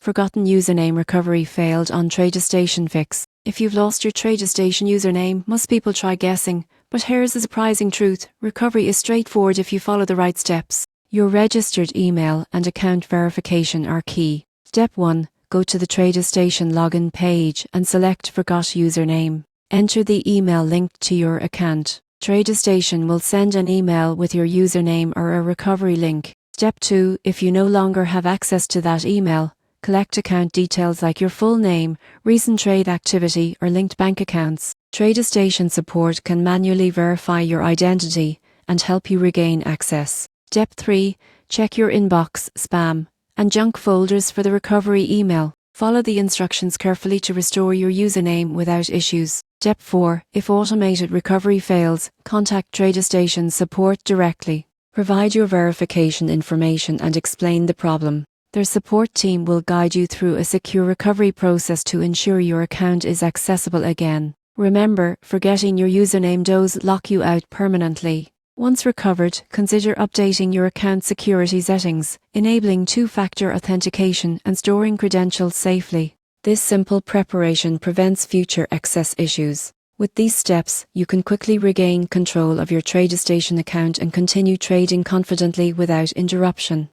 Forgotten username recovery failed on TradeStation Fix. If you've lost your TradeStation username, most people try guessing, but here's the surprising truth. Recovery is straightforward if you follow the right steps. Your registered email and account verification are key. Step 1. Go to the TradeStation login page and select Forgot Username. Enter the email linked to your account. TradeStation will send an email with your username or a recovery link. Step 2. If you no longer have access to that email, collect account details like your full name, recent trade activity, or linked bank accounts. TradeStation support can manually verify your identity and help you regain access. Step 3. Check your inbox, spam, and junk folders for the recovery email. Follow the instructions carefully to restore your username without issues. Step 4. If automated recovery fails, contact TradeStation support directly. Provide your verification information and explain the problem. Their support team will guide you through a secure recovery process to ensure your account is accessible again. Remember, forgetting your username does lock you out permanently. Once recovered, consider updating your account security settings, enabling two-factor authentication and storing credentials safely. This simple preparation prevents future access issues. With these steps, you can quickly regain control of your TradeStation account and continue trading confidently without interruption.